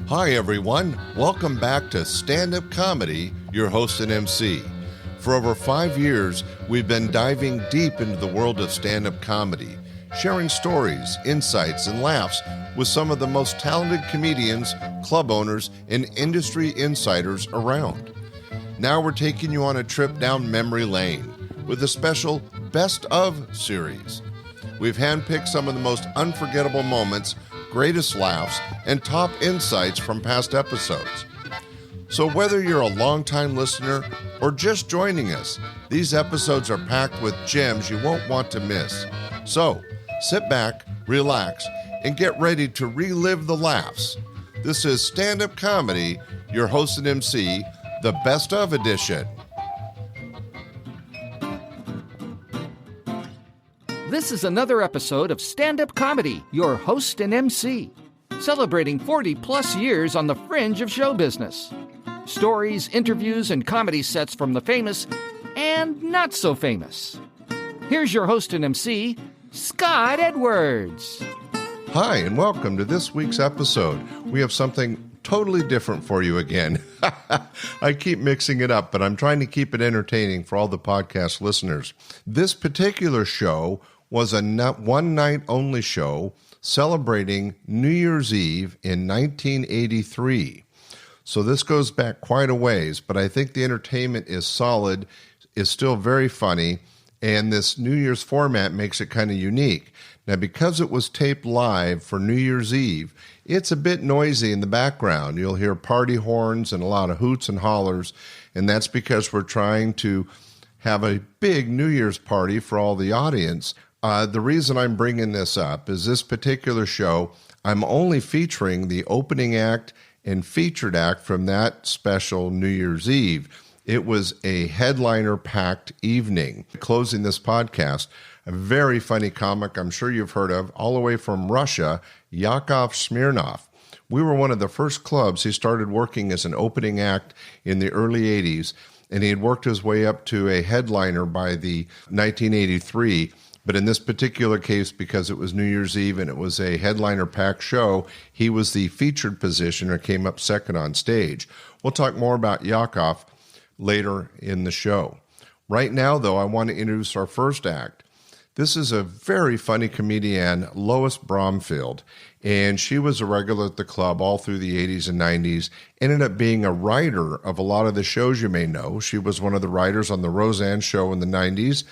Hi everyone, welcome back to Stand-Up Comedy, your host and MC. For over 5 years, we've been diving deep into the world of stand-up comedy, sharing stories, insights, and laughs with some of the most talented comedians, club owners, and industry insiders around. Now we're taking you on a trip down memory lane with a special Best Of series. We've handpicked some of the most unforgettable moments, greatest laughs, and top insights from past episodes. So whether you're a longtime listener or just joining us, these episodes are packed with gems you won't want to miss. So sit back, relax, and get ready to relive the laughs. This is Stand-Up Comedy, your host and MC, the Best Of edition. This is another episode of Stand-Up Comedy, your host and MC, celebrating 40-plus years on the fringe of show business. Stories, interviews, and comedy sets from the famous and not so famous. Here's your host and MC, Scott Edwards. Hi, and welcome to this week's episode. We have something totally different for you again. I keep mixing it up, but I'm trying to keep it entertaining for all the podcast listeners. This particular show was a one-night-only show celebrating New Year's Eve in 1983. So this goes back quite a ways, but I think the entertainment is solid, is still very funny, and this New Year's format makes it kind of unique. Now, because it was taped live for New Year's Eve, it's a bit noisy in the background. You'll hear party horns and a lot of hoots and hollers, and that's because we're trying to have a big New Year's party for all the audience. The reason I'm bringing this up is this particular show, I'm only featuring the opening act and featured act from that special New Year's Eve. It was a headliner-packed evening. Closing this podcast, a very funny comic I'm sure you've heard of, all the way from Russia, Yakov Smirnoff. We were one of the first clubs. He started working as an opening act in the early 80s, and he had worked his way up to a headliner by the 1983. But in this particular case, because it was New Year's Eve and it was a headliner-packed show, he was the featured position or came up second on stage. We'll talk more about Yakov later in the show. Right now, though, I want to introduce our first act. This is a very funny comedian, Lois Bromfield, and she was a regular at the club all through the 80s and 90s, ended up being a writer of a lot of the shows you may know. She was one of the writers on The Roseanne Show in the 90s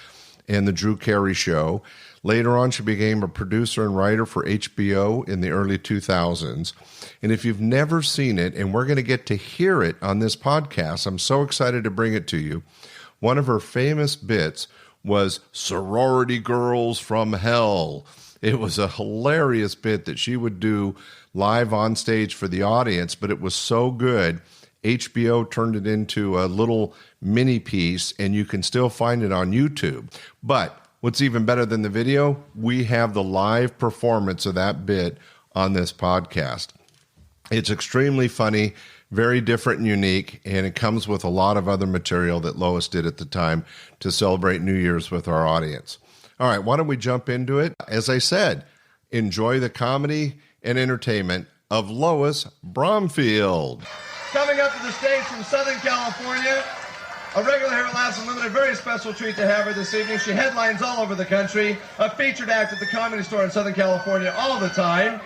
and The Drew Carey Show. Later on, she became a producer and writer for HBO in the early 2000s. And if you've never seen it, and we're going to get to hear it on this podcast, I'm so excited to bring it to you. One of her famous bits was Sorority Girls From Hell. It was a hilarious bit that she would do live on stage for the audience, but it was so good, HBO turned it into a little mini piece, and you can still find it on YouTube. But what's even better than the video, we have the live performance of that bit on this podcast. It's extremely funny, very different and unique, and it comes with a lot of other material that Lois did at the time to celebrate New Year's with our audience. All right, why don't we jump into it? As I said, enjoy the comedy and entertainment of Lois Bromfield. Coming up to the stage from Southern California, a regular here at Laughs Unlimited, very special treat to have her this evening. She headlines all over the country, a featured act at the Comedy Store in Southern California all the time.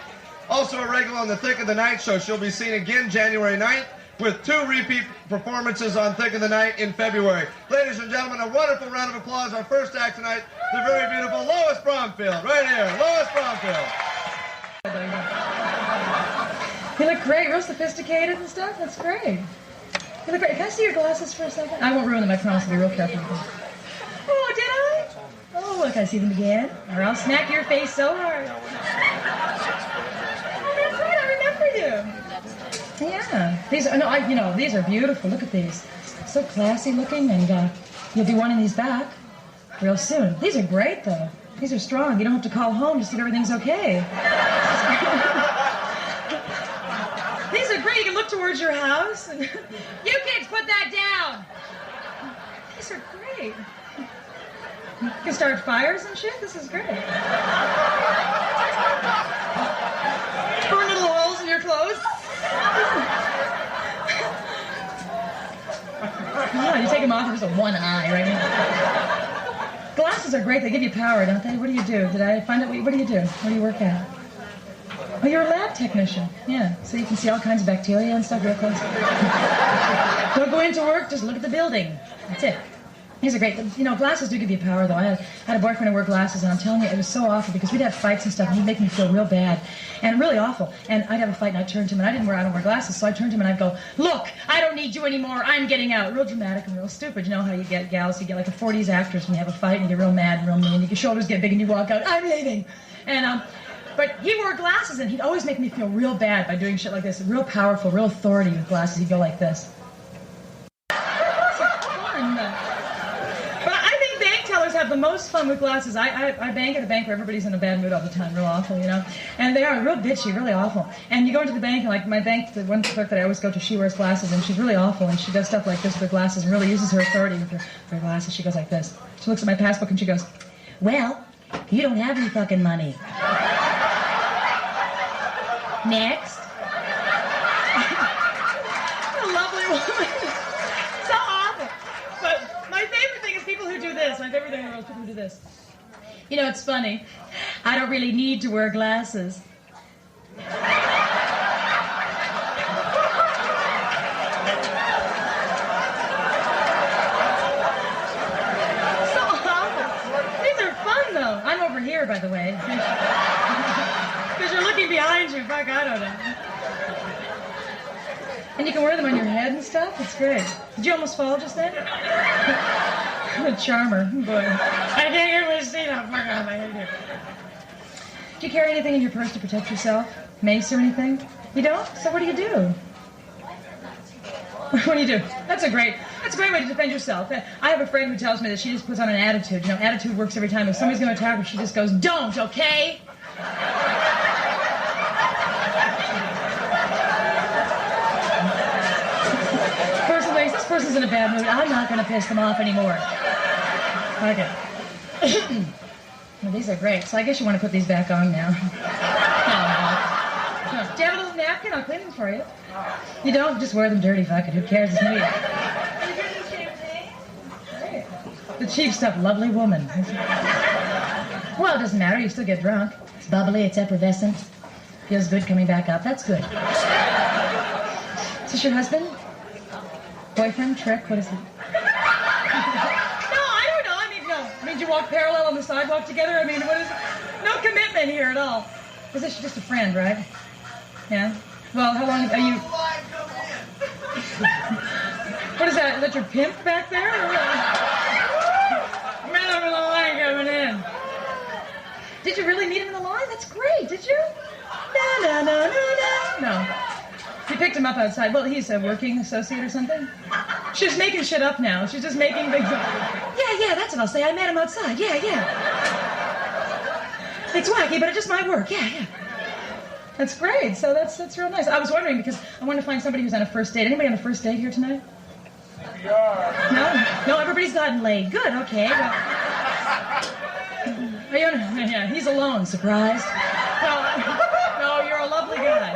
Also a regular on the Thick of the Night show. She'll be seen again January 9th with 2 repeat performances on Thick of the Night in February. Ladies and gentlemen, a wonderful round of applause. Our first act tonight, the very beautiful Lois Bromfield. Right here, Lois Bromfield. You look great, real sophisticated and stuff. That's great. You look great. Can I see your glasses for a second? I won't ruin them. I promise to be real careful. Oh, did I? Oh, look, I see them again. Or I'll smack your face so hard. Oh, that's right. I remember you. Yeah. These are, these are beautiful. Look at these. So classy looking, and you'll be wanting these back real soon. These are great, though. These are strong. You don't have to call home just if everything's okay. These are great. You can look towards your house. And you kids, put that down. These are great. You can start fires and shit. This is great. Burn little holes in your clothes. one eye right now. Glasses are great. They give you power, don't they? What do you do? Did I find out? What do you do? What do you work at? Oh, you're a lab technician. Yeah, so you can see all kinds of bacteria and stuff real close. Don't go into work, just look at the building. That's it. These are great. You know, glasses do give you power, though. I had a boyfriend who wore glasses, and I'm telling you, it was so awful because we'd have fights and stuff, and he'd make me feel real bad and really awful. And I'd have a fight, and I'd turn to him, and I don't wear glasses, so I'd turn to him, and I'd go, look, I don't need you anymore. I'm getting out. Real dramatic and real stupid. You know how you get gals, you get like the 40s actors when you have a fight, and you get real mad and real mean, and your shoulders get big, and you walk out, I'm leaving. And, but he wore glasses, and he'd always make me feel real bad by doing shit like this. Real powerful, real authority with glasses. He'd go like this. Have the most fun with glasses. I bank at a bank where everybody's in a bad mood all the time, real awful, you know. And they are real bitchy, really awful. And you go into the bank, and like my bank, the one clerk that I always go to, she wears glasses, and she's really awful, and she does stuff like this with her glasses and really uses her authority with her glasses. She goes like this. She looks at my passbook and she goes, well, you don't have any fucking money. Next. A lovely woman. So awful. But my favorite thing is people who do this. My favorite thing in the world is people who do this. You know, it's funny. I don't really need to wear glasses. So awful. These are fun, though. I'm over here, by the way. Because you're looking behind you. Fuck, I don't know. And you can wear them on your head and stuff. It's great. Did you almost fall just then? What a charmer. Boy. I can't get my seat up. Fuck off. I hate it. Do you carry anything in your purse to protect yourself? Mace or anything? You don't? So what do you do? What do you do? That's a great way to defend yourself. I have a friend who tells me that she just puts on an attitude. You know, attitude works every time. If somebody's going to attack her, she just goes, don't, okay? This person's in a bad mood. I'm not going to piss them off anymore. Okay. Well, these are great. So I guess you want to put these back on now. No. Do you have a little napkin? I'll clean them for you. You don't? Just wear them dirty. Fuck it. Who cares? It's me. The cheap stuff. Lovely woman. Well, it doesn't matter. You still get drunk. It's bubbly. It's effervescent. Feels good coming back up. That's good. Is this your husband? Boyfriend? Trick? What is it? No, I don't know. I mean, no. I mean, do you walk parallel on the sidewalk together? I mean, what is it? No commitment here at all. Is this just a friend, right? Yeah? Well, how long are you... What is that? Is that your pimp back there? Man, I'm in the line coming in. Did you really meet him in the line? That's great. Did you? No. You picked him up outside. Well, he's a working associate or something? She's making shit up now. She's just making things up. Yeah, that's what I'll say. I met him outside. Yeah. It's wacky, but it just might work. Yeah. That's great. So that's real nice. I was wondering because I want to find somebody who's on a first date. Anybody on a first date here tonight? No, everybody's gotten laid. Good, okay. Well, yeah, he's alone. Surprised? No, you're a lovely guy.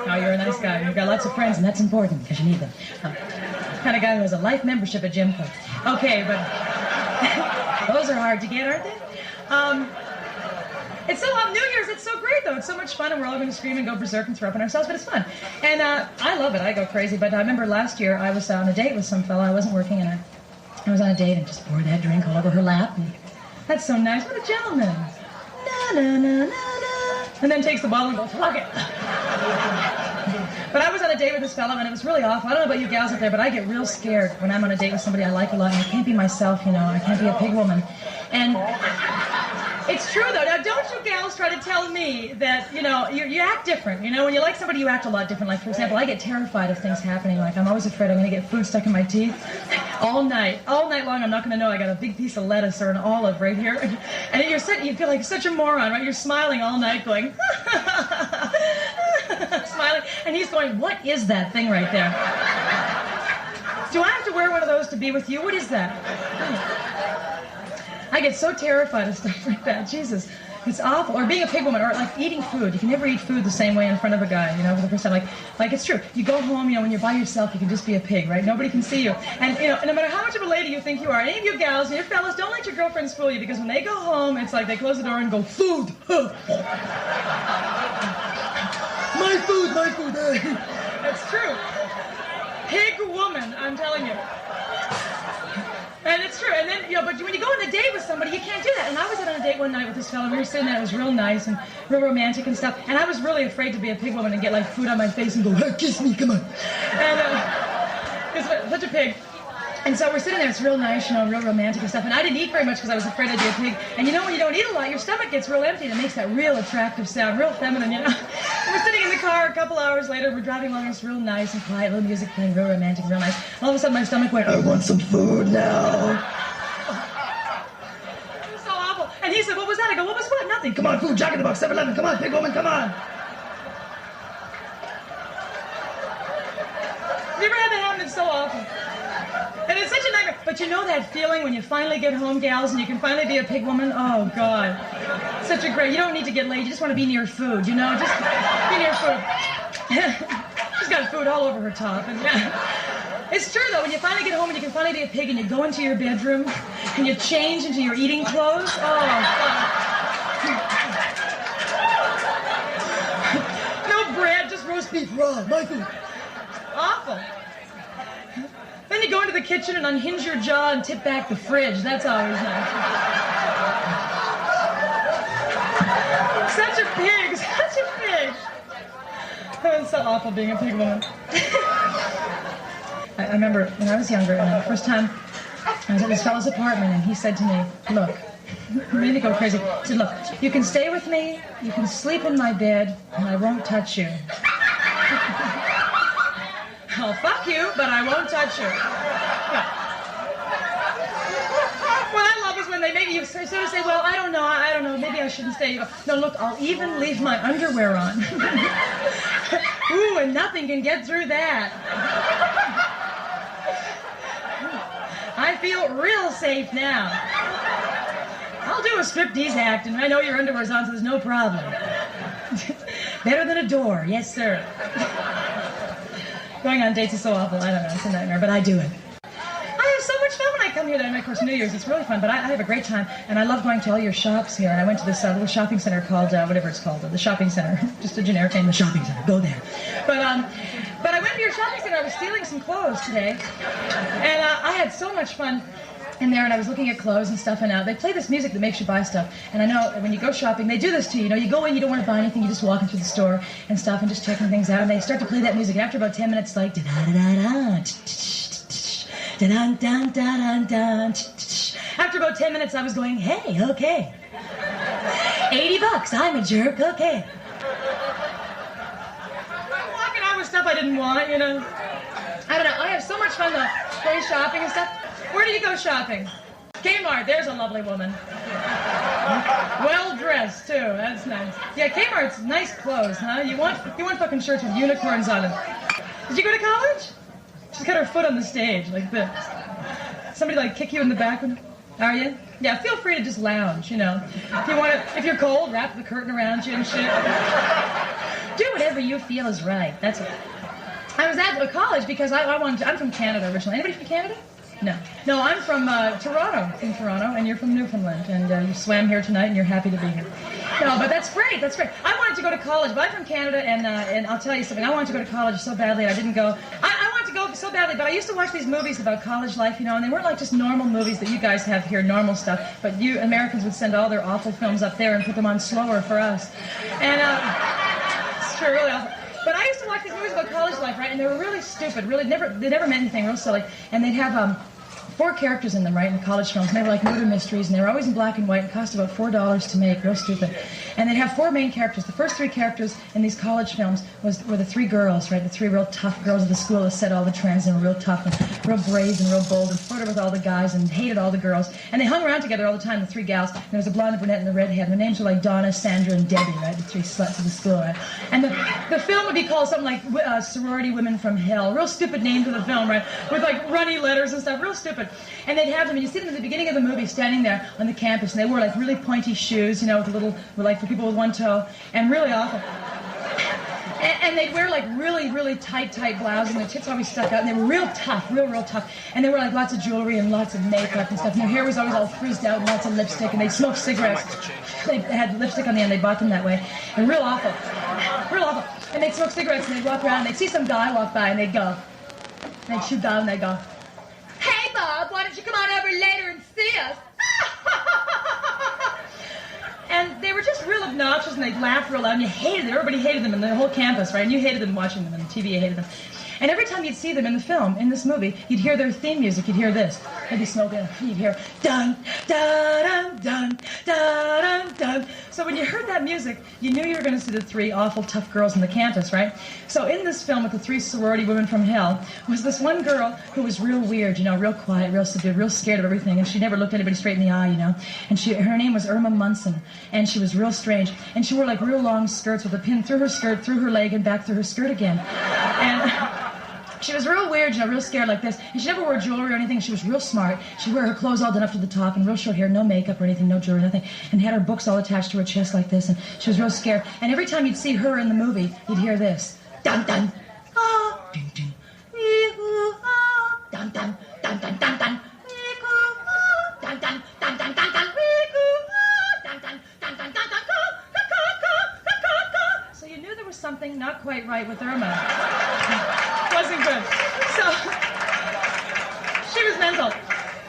No, you're a nice guy. You've got lots of friends, and that's important because you need them. The kind of guy who has a life membership at Gym Club. Okay, but those are hard to get, aren't they? It's so New Year's. It's so great, though. It's so much fun, and we're all going to scream and go berserk and throw up on ourselves, but it's fun. And I love it. I go crazy. But I remember last year I was on a date with some fella. I wasn't working, and I was on a date and just poured that drink all over her lap. And that's so nice. What a gentleman. Na. And then takes the bottle and goes, fuck it. But I was on a date with this fellow, and it was really awful. I don't know about you gals out there, but I get real scared when I'm on a date with somebody I like a lot, and I can't be myself, you know. I can't be a pig woman. And it's true, though. Now, don't you gals try to tell me that, you know, you act different. You know, when you like somebody, you act a lot different. Like, for example, I get terrified of things happening. Like, I'm always afraid I'm going to get food stuck in my teeth. All night long, I'm not going to know I got a big piece of lettuce or an olive right here. And you feel like such a moron, right? You're smiling all night going, smiling. And he's going, what is that thing right there? Do I have to wear one of those to be with you? What is that? I get so terrified of stuff like that. Jesus. It's awful. Or being a pig woman, or like eating food. You can never eat food the same way in front of a guy, you know, for the first time. Like it's true. You go home, you know, when you're by yourself, you can just be a pig, right? Nobody can see you. And, you know, no matter how much of a lady you think you are, any of you gals, your fellas, don't let your girlfriends fool you, because when they go home, it's like they close the door and go, food! My food! That's true. Pig woman, I'm telling you. And it's true. And then, you know, but when you go on a date with somebody, you can't do that. And I was out on a date one night with this fellow, and we were sitting there, it was real nice and real romantic and stuff. And I was really afraid to be a pig woman and get, like, food on my face and go, hey, kiss me, come on. And it's such a pig. And so we're sitting there, it's real nice, you know, real romantic and stuff. And I didn't eat very much because I was afraid I'd be a pig. And you know, when you don't eat a lot, your stomach gets real empty, and it makes that real attractive sound, real feminine, you know. And we're sitting in the car a couple hours later, we're driving along, it's real nice and quiet, little music playing, real romantic, real nice. All of a sudden, my stomach went, I want some food now. It was so awful. And he said, what was that? I go, what was what? Nothing. Come on, food, Jack in the Box, 7-Eleven, come on, pig woman, come on. Have you ever had that happen? It's so awful. And it's such a nightmare. But you know that feeling when you finally get home, gals, and you can finally be a pig woman? Oh, God. Such a great... You don't need to get laid. You just want to be near food, you know? Just be near food. She's got food all over her top. And yeah. It's true, though. When you finally get home and you can finally be a pig and you go into your bedroom and you change into your eating clothes. Oh, God. No bread, just roast beef raw. My food. Awful. Then you go into the kitchen and unhinge your jaw and tip back the fridge. That's always nice. Such a pig. Such a pig. Oh, it's so awful being a pig woman. I remember when I was younger, and the first time I was at this fellow's apartment, and he said to me, look, it made me go crazy. He said, look, you can stay with me, you can sleep in my bed, and I won't touch you. I'll fuck you, but I won't touch you. Yeah. What I love is when they make you sort of say, well, I don't know, maybe I shouldn't stay. You go, no, look, I'll even leave my underwear on. Ooh, and nothing can get through that. I feel real safe now. I'll do a striptease act, and I know your underwear's on, so there's no problem. Better than a door, yes, sir. Going on dates is so awful. I don't know. It's a nightmare, but I do it. I have so much fun when I come here. And of course, New Year's, it's really fun, but I have a great time, and I love going to all your shops here. And I went to this little shopping center called, whatever it's called, the shopping center. Just a generic name, the shopping center. Go there. But I went to your shopping center. I was stealing some clothes today, and I had so much fun in there, and I was looking at clothes and stuff, and they play this music that makes you buy stuff. And I know when you go shopping, they do this to you. You know, you go in, you don't want to buy anything, you just walk into the store and stuff and just checking things out, and they start to play that music. And after about 10 minutes, like da-da-da-da-da, da-da-da-da-da-da. After about 10 minutes, I was going, hey, okay. $80, I'm a jerk, okay. I'm walking out with stuff I didn't want, you know. I don't know, I have so much fun going shopping and stuff. Where do you go shopping? Kmart, there's a lovely woman. Well dressed too, that's nice. Yeah, Kmart's nice clothes, huh? You want fucking shirts with unicorns on them. Did you go to college? She's got her foot on the stage like this. Somebody like kick you in the back? Are you? Yeah, feel free to just lounge, you know. If you're cold, wrap the curtain around you and shit. Do whatever you feel is right. That's it. I was at college because I'm from Canada originally. Anybody from Canada? No, I'm from Toronto, and you're from Newfoundland, and you swam here tonight, and you're happy to be here. No, but that's great. I wanted to go to college, but I'm from Canada, and I'll tell you something. I wanted to go to college so badly, and I didn't go. I wanted to go so badly, but I used to watch these movies about college life, you know, and they weren't like just normal movies that you guys have here, normal stuff, but you Americans would send all their awful films up there and put them on slower for us. And it's true, really awful. But I used to watch these movies about college life, right, and they were really stupid, really they never meant anything, real silly, and they'd have 4 characters in them, right, in the college films, and they were like murder mysteries, and they were always in black and white, and cost about $4 to make, real stupid. And they'd have 4 main characters. The first 3 characters in these college films were the 3 girls, right, the 3 real tough girls of the school that set all the trends and were real tough and real brave and real bold and flirted with all the guys and hated all the girls. And they hung around together all the time, the 3 gals. And there was a blonde, a brunette, and a redhead. And their names were like Donna, Sandra, and Debbie, right, the 3 sluts of the school, right. And the film would be called something like Sorority Women From Hell. Real stupid name to the film, right, with like runny letters and stuff, real stupid. And they'd have them, and you see them at the beginning of the movie standing there on the campus, and they wore like really pointy shoes, with a little, like for people with one toe, and really awful. And they'd wear like really, really tight blouses, and their tits always stuck out, and they were real tough, real tough. And they wore like lots of jewelry and lots of makeup and stuff, and their hair was always all frizzed out and lots of lipstick, and they'd smoke cigarettes. They had lipstick on the end, they bought them that way. And real awful. And they'd smoke cigarettes, and they'd walk around, and they'd see some guy walk by, and they'd go, and they'd shoot down, and they'd go, "Hey, Bob, why don't you come on over later and see us?" And they were just real obnoxious, and they'd laugh real loud, and you hated them. Everybody hated them in the whole campus, right? And you hated them watching them on TV, you hated them. And every time you'd see them in the film, in this movie, you'd hear their theme music. You'd hear this. They'd be smoking. You'd hear dun, dun, dun, dun, dun, dun. So when you heard that music, you knew you were going to see the three awful tough girls on the campus, right? So in this film with the three sorority women from hell was this one girl who was real weird, real quiet, real subdued, real scared of everything, and she never looked anybody straight in the eye, And her name was Irma Munson, and she was real strange, and she wore like real long skirts with a pin through her skirt, through her leg, and back through her skirt again. And she was real weird, real scared like this. And she never wore jewelry or anything. She was real smart. She'd wear her clothes all done up to the top and real short hair, no makeup or anything, no jewelry, nothing. And had her books all attached to her chest like this. And she was real scared. And every time you'd see her in the movie, you'd hear this. Dun, dun. Ah, dun, dun. Dun, dun, dun, dun, dun, dun. Dun, dun, dun, dun, dun, dun. Dun, dun, dun, dun, dun, dun. So you knew there was something not quite right with Irma. Wasn't good. So, she was mental.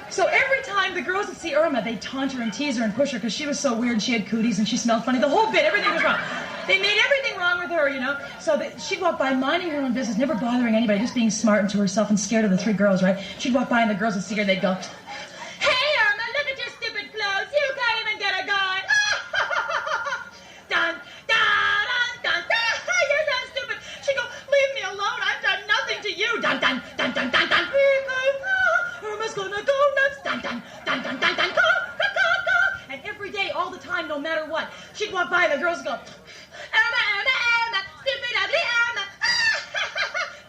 So every time the girls would see Irma, they'd taunt her and tease her and push her because she was so weird and she had cooties and she smelled funny. The whole bit, everything was wrong. They made everything wrong with her, So she'd walk by minding her own business, never bothering anybody, just being smart and to herself and scared of the three girls, right? She'd walk by and the girls would see her, they'd go, "Hey, Irma, look at your stupid clothes. You can't even get a guy." Dun, dun, dun, dun, dun. You're so stupid. She'd go, "Leave me alone. I've done nothing to you." Dun, dun, dun, dun, dun, dun. Irma's gonna go nuts. Dun, dun, dun, dun, dun, dun. Go, go, go, go. And every day, all the time, no matter what, she'd walk by and the girls would go, "Irma, Irma, Irma, stupid, ugly Irma."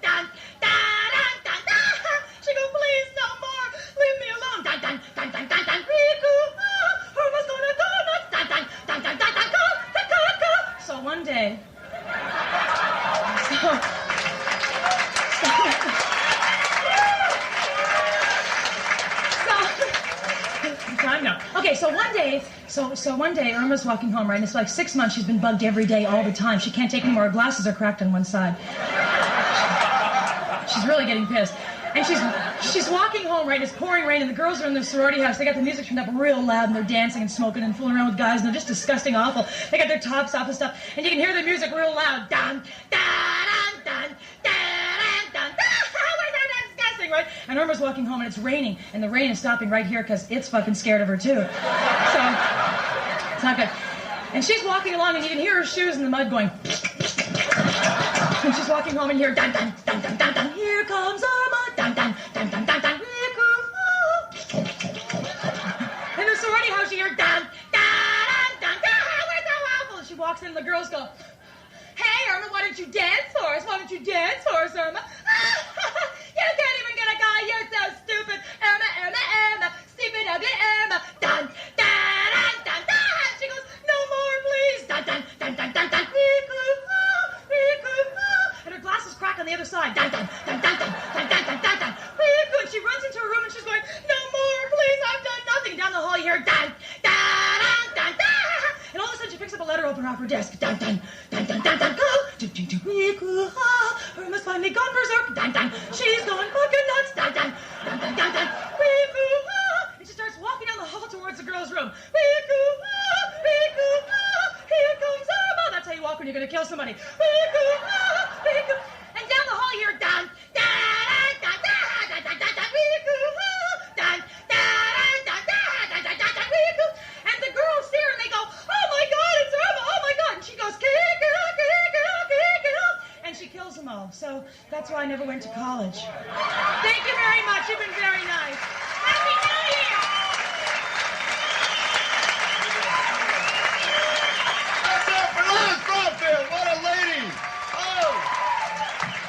Dun, dun, dun, dun, dun. She'd go, "Please, no more. Leave me alone." Dun, dun, dun, dun, dun, dun. Irma's gonna go nuts. Dun, dun, dun, dun, dun, dun. Go, go, go, go. So one day, Okay, so one day Irma's walking home, right? And it's like 6 months she's been bugged every day, all the time. She can't take any more. Her glasses are cracked on one side. She's really getting pissed. And she's walking home, right? It's pouring rain, and the girls are in the sorority house. They got the music turned up real loud, and they're dancing and smoking and fooling around with guys, and they're just disgusting, awful. They got their tops off and stuff, and you can hear the music real loud. Dun, dun, dun, dun, dun, dun, dun. Disgusting, right? And Irma's walking home, and it's raining, and the rain is stopping right here because it's fucking scared of her too. So it's not good. And she's walking along, and you can hear her shoes in the mud going. And she's walking home, and you hear dun dun dun dun dun dun. Here comes Irma. Dun dun dun dun dun dun. In the sorority house, you hear dun dun dun dun. We're so awful. And she walks in, and the girls go, "Hey, Irma, why don't you dance for us? Why don't you dance for us, Irma?" You can't even get a guy. You're so stupid. Irma, Irma, Irma. Stupid, ugly Irma. Dun dun dun dun dun. She goes, "No more, please." Dun dun dun dun dun dun. And her glasses crack on the other side. Dun dun dun dun dun dun dun dun dun dun. And she runs into her room and she's going, "No more, please. I've done nothing." Down the hall you hear dun dun dun dun dun. And all of a sudden she picks up a letter opener off her desk. Dun dun dun dun dun dun. Irma's finally gone berserk. Dun dun. She's going fucking nuts. Dun dun dun dun dun dun. And she starts walking down the hall towards the girl's room. Here comes Irma. That's how you walk when you're going to kill somebody. And down the hall you hear dun dun dun dun dun dun dun dun. Dun dun dun dun dun dun dun. And the girls see her and they go, "Oh my God, it's Irma! Oh my God!" And she goes, "Kick it up, kick it up, kick it up!" And she kills them all. So that's why I never went to college. Thank you very much. You've been very nice. Happy New Year! That's it for Lois Bromfield. What a lady! Oh,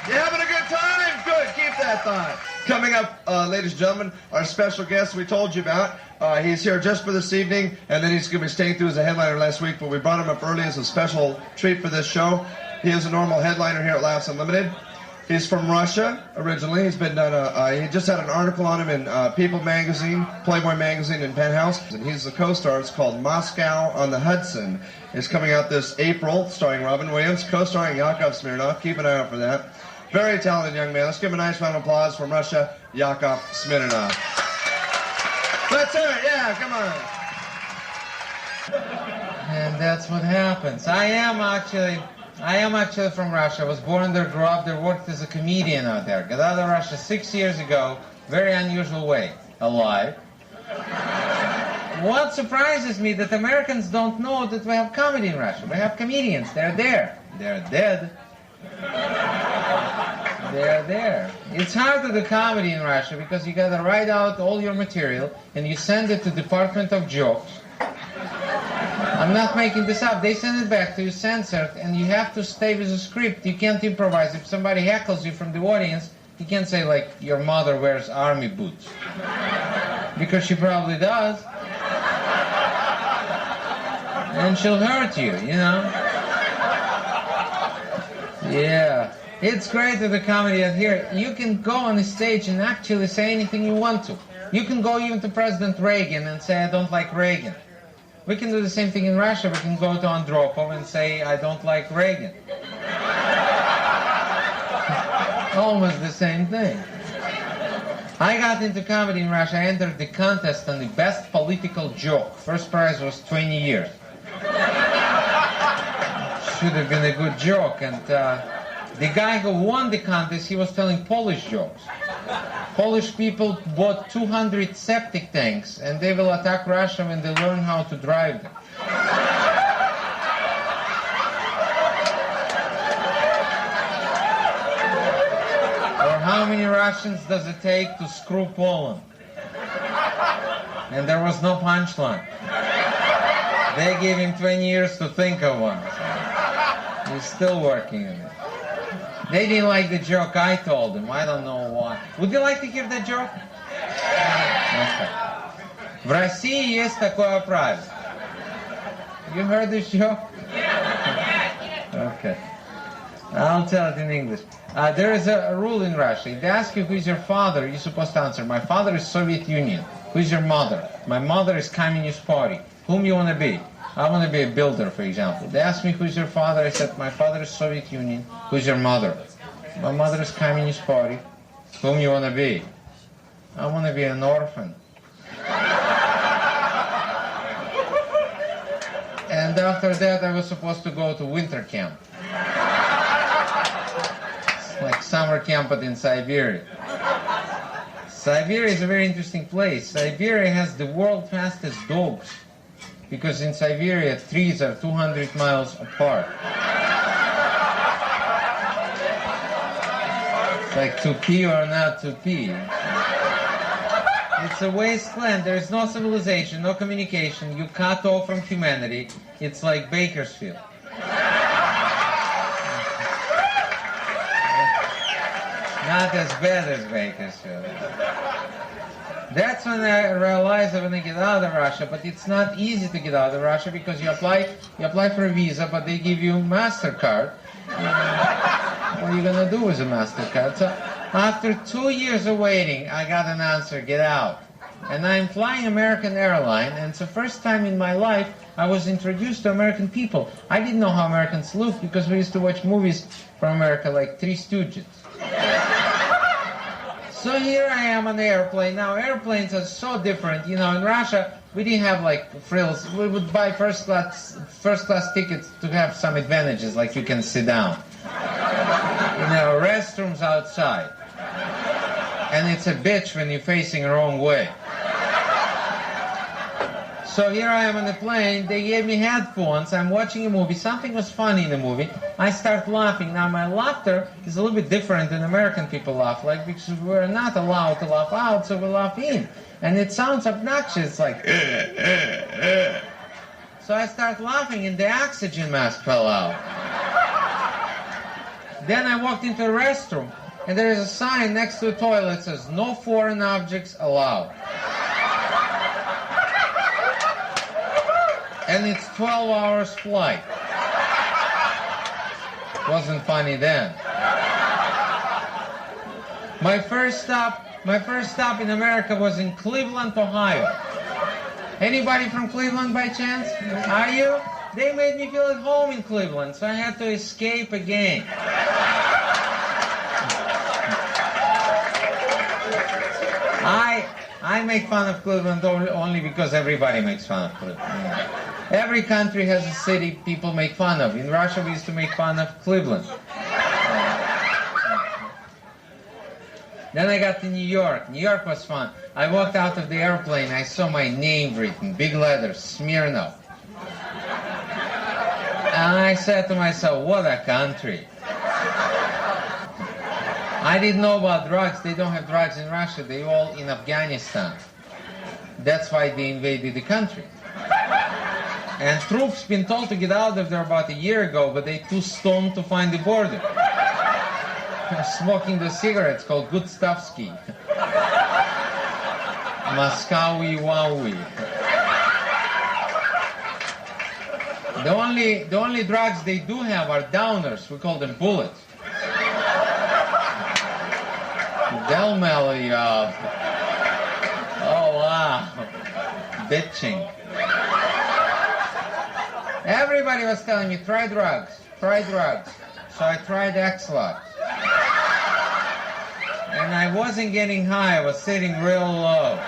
you having a good time? Good. Keep that I thought. Coming up, ladies and gentlemen, our special guest we told you about. He's here just for this evening, and then he's going to be staying through as a headliner last week, but we brought him up early as a special treat for this show. He is a normal headliner here at Laughs Unlimited. He's from Russia originally. He's been done. He just had an article on him in People magazine, Playboy magazine, and Penthouse. And he's the co-star. It's called Moscow on the Hudson. It's coming out this April, starring Robin Williams, co-starring Yakov Smirnoff. Keep an eye out for that. Very talented young man. Let's give him a nice round of applause from Russia, Yakov Smirnoff. Let's hear it. Yeah, come on. And that's what happens. I am actually from Russia. I was born there, grew up there, worked as a comedian out there. Got out of Russia 6 years ago, very unusual way, alive. What surprises me that Americans don't know that we have comedy in Russia. We have comedians. They're there. They're dead. They're there. It's hard to do comedy in Russia because you gotta write out all your material and you send it to Department of Jokes. I'm not making this up. They send it back to you censored, and you have to stay with the script. You can't improvise. If somebody heckles you from the audience, you can't say, like, your mother wears army boots. Because she probably does. And she'll hurt you, you know? Yeah. It's great that the comedy out here. You can go on the stage and actually say anything you want to. You can go even to President Reagan and say, I don't like Reagan. We can do the same thing in Russia. We can go to Andropov and say, I don't like Reagan. Almost the same thing. I got into comedy in Russia. I entered the contest on the best political joke. First prize was 20 years. Should have been a good joke. And the guy who won the contest, he was telling Polish jokes. Polish people bought 200 septic tanks, and they will attack Russia when they learn how to drive them. Or how many Russians does it take to screw Poland? And there was no punchline. They gave him 20 years to think of one. He's still working on it. They didn't like the joke I told them. I don't know why. Would you like to hear that joke? Okay. В России есть такое правило. You heard this joke? Okay. I'll tell it in English. There is a rule in Russia. If they ask you who is your father, you're supposed to answer, my father is Soviet Union. Who is your mother? My mother is Communist Party. Whom you want to be? I want to be a builder, for example. They asked me, who's your father? I said, my father is Soviet Union. Who's your mother? My mother is Communist Party. Whom you want to be? I want to be an orphan. And after that, I was supposed to go to winter camp. It's like summer camp, but in Siberia. Siberia is a very interesting place. Siberia has the world's fastest dogs. Because in Siberia, trees are 200 miles apart. It's like to pee or not to pee. It's a wasteland. There's no civilization, no communication. You cut off from humanity. It's like Bakersfield. Not as bad as Bakersfield. That's when I realized I want to get out of Russia, but it's not easy to get out of Russia because you apply for a visa, but they give you MasterCard. What are you going to do with a MasterCard? So after 2 years of waiting, I got an answer, get out. And I'm flying American Airlines, and it's the first time in my life I was introduced to American people. I didn't know how Americans look because we used to watch movies from America like Three Stooges. So here I am on the airplane. Now airplanes are so different. You know, in Russia we didn't have like frills. We would buy first class tickets to have some advantages, like you can sit down. You know, restrooms outside. And it's a bitch when you're facing the wrong way. So here I am on the plane. They gave me headphones. I'm watching a movie. Something was funny in the movie. I start laughing. Now my laughter is a little bit different than American people laugh, like because we're not allowed to laugh out, so we laugh in, and it sounds obnoxious, like. So I start laughing, and the oxygen mask fell out. Then I walked into a restroom, and there is a sign next to the toilet that says, "No foreign objects allowed." And it's 12 hours flight. Wasn't funny then. My first stop in America was in Cleveland, Ohio. Anybody from Cleveland by chance? Are you? They made me feel at home in Cleveland, so I had to escape again. I make fun of Cleveland only because everybody makes fun of Cleveland. Yeah. Every country has a city people make fun of. In Russia, we used to make fun of Cleveland. Then I got to New York. New York was fun. I walked out of the airplane. I saw my name written, big letters, Smirnoff. And I said to myself, what a country. I didn't know about drugs. They don't have drugs in Russia. They're all in Afghanistan. That's why they invaded the country. And troops been told to get out of there about a year ago, but they too stoned to find the border. Smoking the cigarettes called Gudstavsky. Moscowy Wowie. The only drugs they do have are downers. We call them bullets. Delmelly, oh wow, bitching. Everybody was telling me, try drugs. So I tried X-Lax. And I wasn't getting high, I was sitting real low.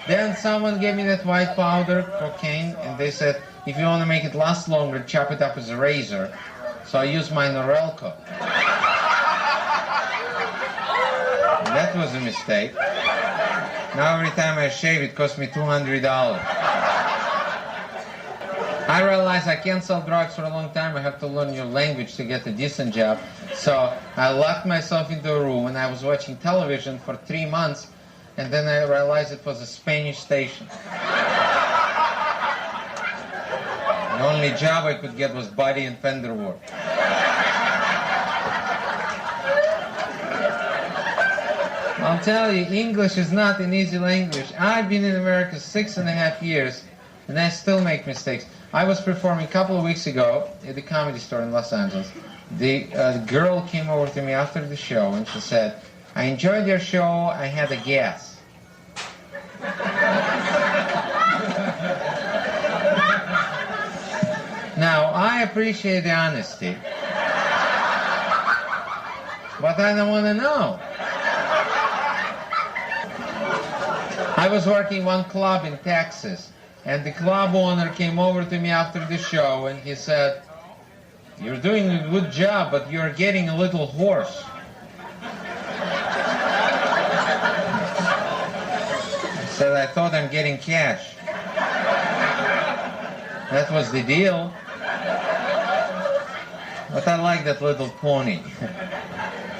Then someone gave me that white powder, cocaine, and they said, if you want to make it last longer, chop it up with a razor. So I used my Norelco. That was a mistake. Now every time I shave, it costs me $200. I realized I can't sell drugs for a long time. I have to learn your language to get a decent job. So I locked myself into a room and I was watching television for 3 months, and then I realized it was a Spanish station. The only job I could get was body and fender work. I'll tell you, English is not an easy language. I've been in America 6.5 years, and I still make mistakes. I was performing a couple of weeks ago at the Comedy Store in Los Angeles. The girl came over to me after the show, and she said, I enjoyed your show, I had a gas. Now, I appreciate the honesty, but I don't want to know. I was working one club in Texas, and the club owner came over to me after the show, and he said, you're doing a good job, but you're getting a little hoarse. I said, I thought I'm getting cash. That was the deal. But I like that little pony.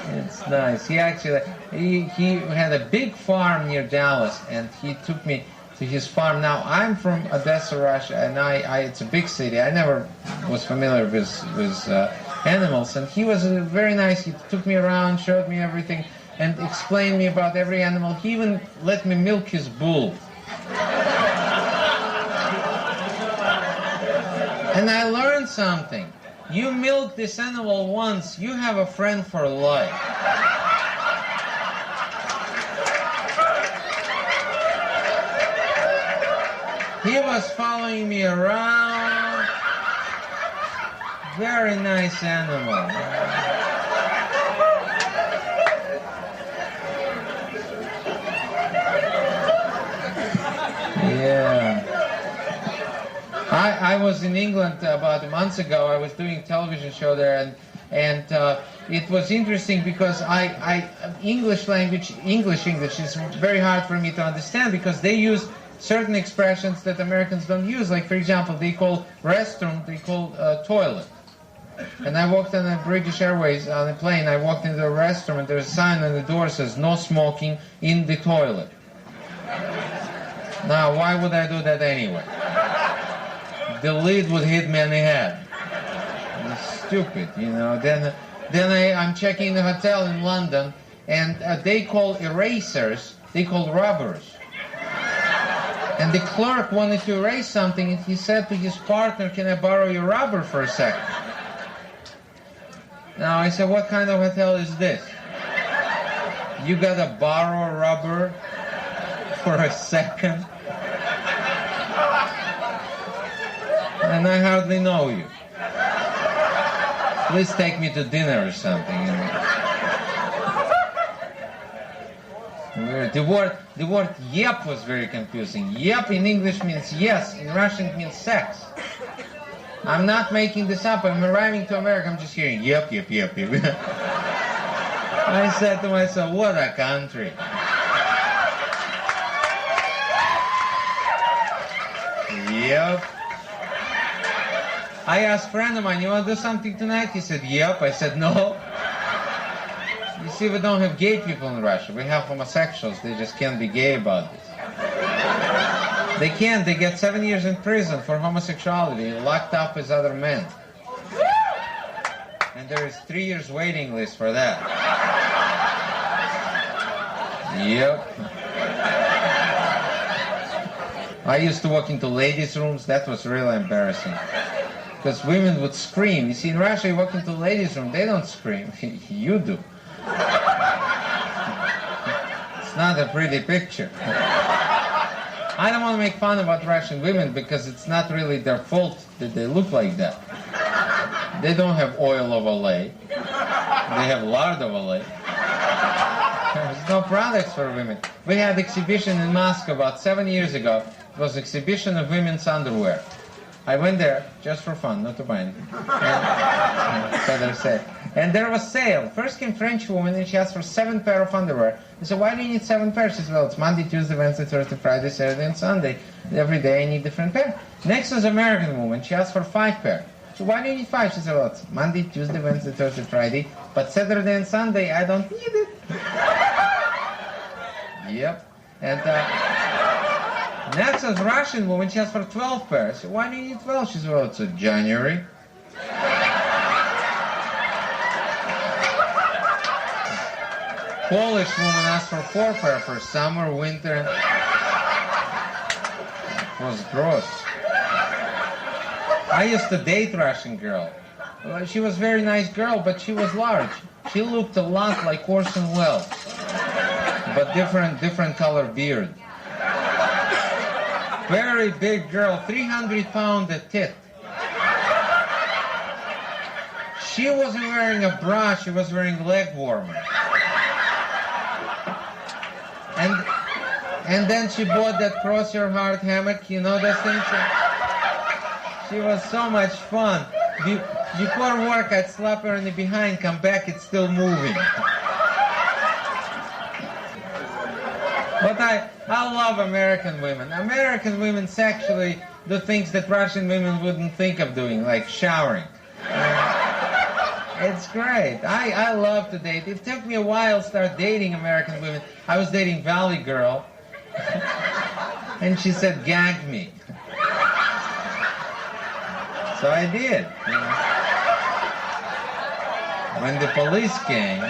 It's nice. He actually, he had a big farm near Dallas, and he took me to his farm. Now, I'm from Odessa, Russia, and it's a big city. I never was familiar with animals, and he was very nice. He took me around, showed me everything, and explained me about every animal. He even let me milk his bull. And I learned something. You milk this animal once, you have a friend for life. He was following me around. Very nice animal. Yeah. I was in England about a month ago. I was doing a television show there, and it was interesting because English is very hard for me to understand because they use certain expressions that Americans don't use. Like, for example, they call restroom, they call toilet. And I walked on the British Airways on a plane. I walked into the restroom, and there's a sign on the door that says no smoking in the toilet. Now, why would I do that anyway? The lead would hit me on the head. It's stupid, you know. Then Then I'm checking the hotel in London, and they call erasers, they call rubbers. And the clerk wanted to erase something, and he said to his partner, "Can I borrow your rubber for a second?" Now I said, "What kind of hotel is this? You gotta borrow a rubber for a second? And I hardly know you. Please take me to dinner or something." The word "yep" was very confusing. Yep in English means yes, in Russian it means sex. I'm not making this up. I'm arriving to America, I'm just hearing yep, yep, yep, yep. I said to myself, what a country. Yep. I asked a friend of mine, "You want to do something tonight?" He said, "Yep." I said, "No." You see, we don't have gay people in Russia. We have homosexuals. They just can't be gay about this. They can't. They get 7 years in prison for homosexuality, locked up with other men. And there is 3 years waiting list for that. Yep. I used to walk into ladies' rooms. That was really embarrassing. Because women would scream. You see, in Russia, you walk into a ladies' room, they don't scream. You do. It's not a pretty picture. I don't want to make fun about Russian women because it's not really their fault that they look like that. They don't have oil of Olay. They have lard of Olay. There's no products for women. We had exhibition in Moscow about 7 years ago. It was exhibition of women's underwear. I went there just for fun, not to buy anything. And there was sale. First came French woman and she asked for 7 pair of underwear. I said, "Why do you need 7 pairs?" She said, "Well, it's Monday, Tuesday, Wednesday, Thursday, Friday, Saturday, and Sunday. Every day I need different pair." Next was American woman. She asked for 5 pair. So why do you need 5? She said, "Well, it's Monday, Tuesday, Wednesday, Thursday, Friday, but Saturday and Sunday I don't need it." Yep. And next was Russian woman. She asked for 12 pairs. So why do you need 12? She said, "Well, it's January." Polish woman asked for 4 pairs for summer, winter. It was gross. I used to date Russian girl. Well, she was a very nice girl, but she was large. She looked a lot like Orson Welles, but different color beard. Very big girl, 300-pound a tit. She wasn't wearing a bra, she was wearing leg warmer. And then she bought that cross your heart hammock, you know those things? She was so much fun. Before work, I'd slap her in the behind, come back, it's still moving. But I love American women. American women sexually do things that Russian women wouldn't think of doing, like showering. It's great. I love to date. It took me a while to start dating American women. I was dating Valley Girl, and she said, "Gag me." So I did. When the police came,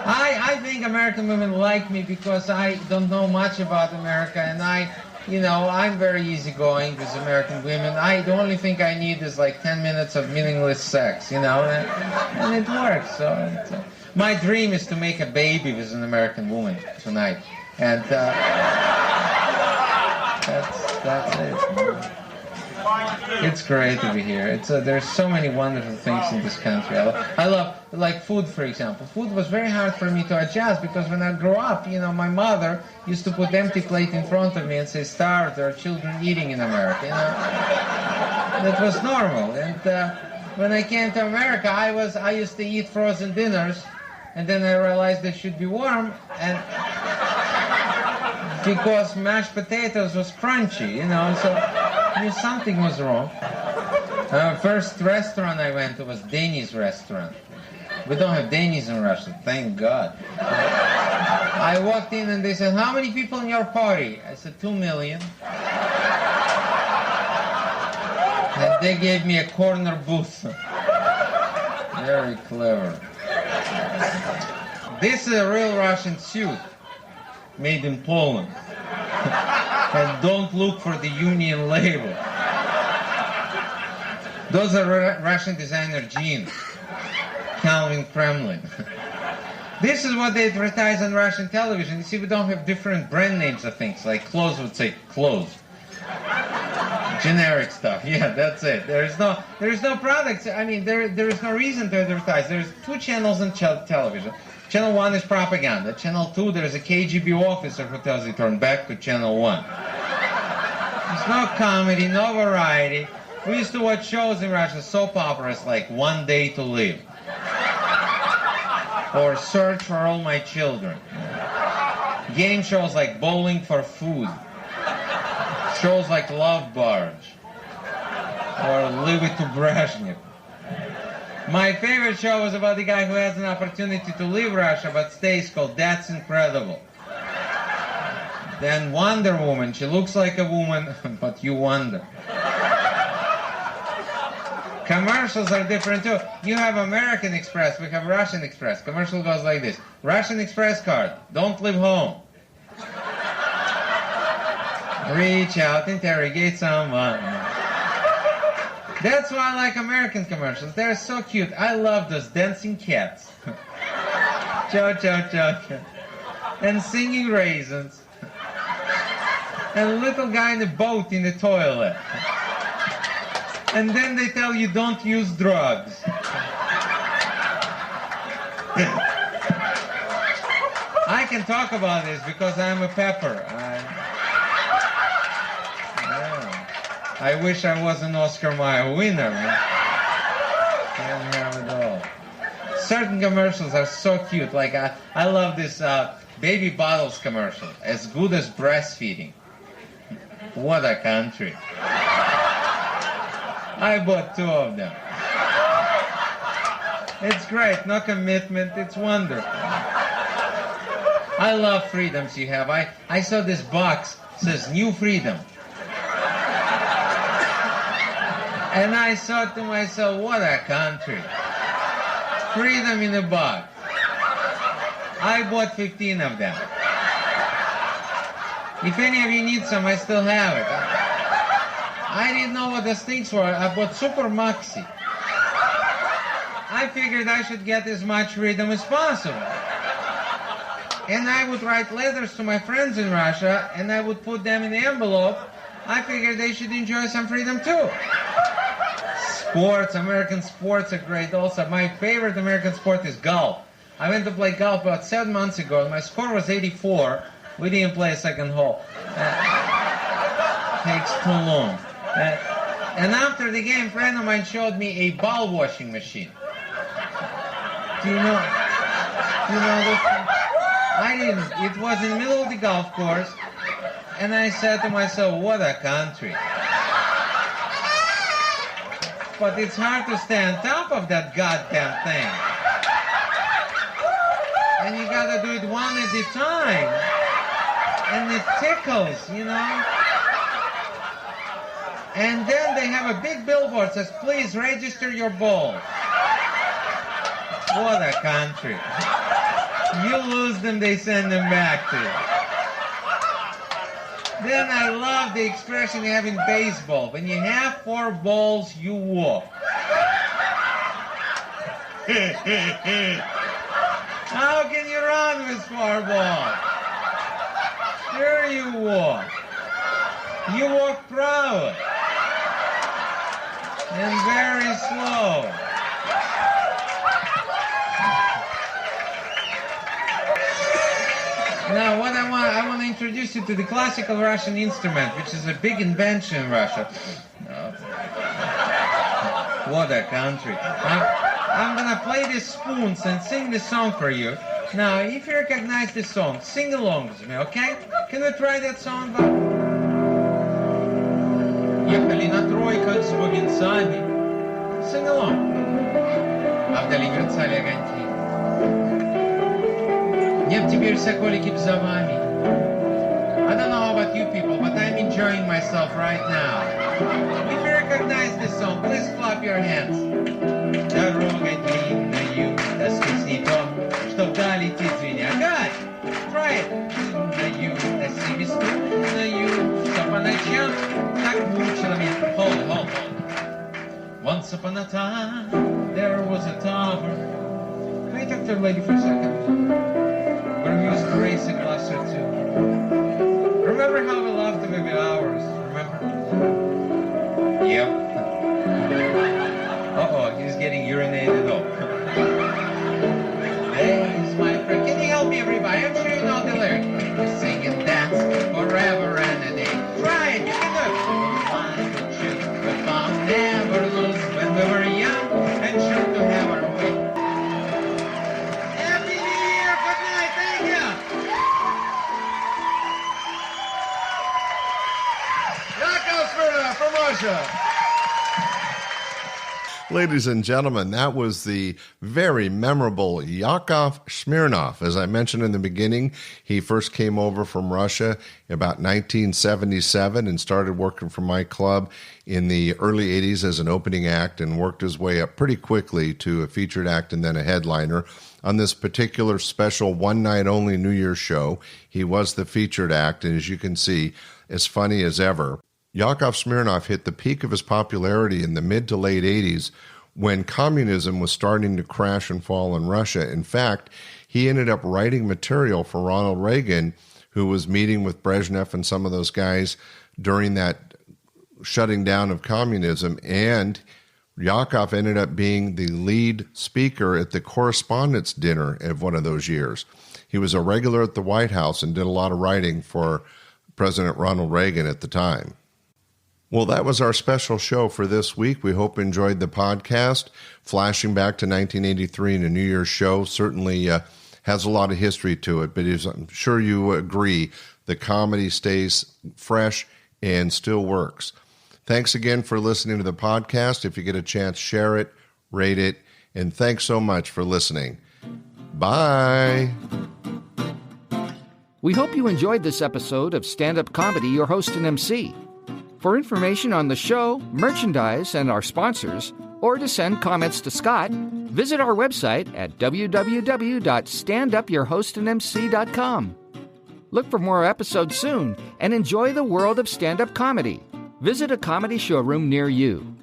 I think American women like me because I don't know much about America, and I'm very easygoing with American women. The only thing I need is like 10 minutes of meaningless sex, and it works. So my dream is to make a baby with an American woman tonight, and that's it. It's great to be here. There's so many wonderful things in this country. I love like food, for example. Food was very hard for me to adjust because when I grew up, my mother used to put empty plate in front of me and say, "Starve, there are children eating in America." That was normal. And when I came to America, I used to eat frozen dinners, and then I realized they should be warm, and because mashed potatoes was crunchy, so something was wrong. First restaurant I went to was Denny's restaurant. We don't have Denny's in Russia, thank God. I walked in and they said, "How many people in your party?" I said, 2 million. And they gave me a corner booth. Very clever. This is a real Russian suit made in Poland. And don't look for the union label. Those are Russian designer jeans. Calvin Kremlin. This is what they advertise on Russian television. You see, we don't have different brand names of things. Like clothes would say clothes. Generic stuff. Yeah, that's it. There is no products. I mean, there is no reason to advertise. There's 2 channels on television. Channel 1 is propaganda. Channel 2, there's a KGB officer who tells you to turn back to Channel 1. There's no comedy, no variety. We used to watch shows in Russia, soap operas like One Day to Live. Or Search for All My Children. Game shows like Bowling for Food. Shows like Love Barge. Or Leave It to Brezhnev. My favorite show was about the guy who has an opportunity to leave Russia but stays, called That's Incredible. Then Wonder Woman. She looks like a woman, but you wonder. Commercials are different too. You have American Express, we have Russian Express. Commercial goes like this. Russian Express card, don't leave home. Reach out, interrogate someone. That's why I like American commercials. They're so cute. I love those dancing cats. Chow, chow, chow, chow. And singing raisins. And a little guy in a boat in the toilet. And then they tell you don't use drugs. I can talk about this because I'm a pepper. I wish I was an Oscar Mayer winner. Can't have it all. Certain commercials are so cute. Like I love this baby bottles commercial. As good as breastfeeding. What a country. I bought 2 of them. It's great. No commitment. It's wonderful. I love freedoms you have. I saw this box. It says New Freedom. And I thought to myself, what a country. Freedom in a box. I bought 15 of them. If any of you need some, I still have it. I didn't know what those things were. I bought Super Maxi. I figured I should get as much freedom as possible. And I would write letters to my friends in Russia, and I would put them in the envelope. I figured they should enjoy some freedom too. Sports, American sports are great also. My favorite American sport is golf. I went to play golf about 7 months ago, and my score was 84. We didn't play a second hole. Takes too long. And after the game, a friend of mine showed me a ball washing machine. Do you know this? I didn't. It was in the middle of the golf course, and I said to myself, what a country. But it's hard to stay on top of that goddamn thing. And you gotta do it one at a time. And it tickles, you know. And then they have a big billboard that says, please register your ball. What a country. You lose them, they send them back to you. Then I love the expression they have in baseball. When you have 4 balls, you walk. How can you run with 4 balls? Sure you walk. You walk proud. And very slow. Now, what I want to introduce you to the classical Russian instrument, which is a big invention in Russia. What a country. I'm going to play the spoons and sing the song for you. Now, if you recognize this song, sing along with me, okay? Can we try that song? Ехали на тройках с бубенцами. Sing along. А вдали мерцали огоньки. Нет, теперь соколики за вами. I don't know about you people, but I'm enjoying myself right now. If you recognize this song, please clap your hands. Дорогой длинной Cluster lady for a second. Where we used to race in Cluster too. Remember how we loved the baby hours? Remember? Yep. Uh-oh, he's getting urinated off. There's my friend. Can you help me, everybody? I'm sure you know the lyrics. Sing and dance forever and a day. Try it, you can do it. One, two, the bomb never lose when we were young and sure to have our way. Happy New Year! Good night, thank you! Yakov Smirnoff from Russia. Ladies and gentlemen, that was the very memorable Yakov Smirnoff. As I mentioned in the beginning, he first came over from Russia about 1977 and started working for my club in the early 80s as an opening act and worked his way up pretty quickly to a featured act and then a headliner. On this particular special one-night-only New Year's show, he was the featured act, and as you can see, as funny as ever. Yakov Smirnoff hit the peak of his popularity in the mid to late 80s when communism was starting to crash and fall in Russia. In fact, he ended up writing material for Ronald Reagan, who was meeting with Brezhnev and some of those guys during that shutting down of communism, and Yakov ended up being the lead speaker at the Correspondents' Dinner of one of those years. He was a regular at the White House and did a lot of writing for President Ronald Reagan at the time. Well, that was our special show for this week. We hope you enjoyed the podcast. Flashing back to 1983 and a New Year's show certainly has a lot of history to it, but as I'm sure you agree, the comedy stays fresh and still works. Thanks again for listening to the podcast. If you get a chance, share it, rate it, and thanks so much for listening. Bye. We hope you enjoyed this episode of Stand-Up Comedy, your host and MC. For information on the show, merchandise, and our sponsors, or to send comments to Scott, visit our website at www.standupyourhostandmc.com. Look for more episodes soon and enjoy the world of stand-up comedy. Visit a comedy showroom near you.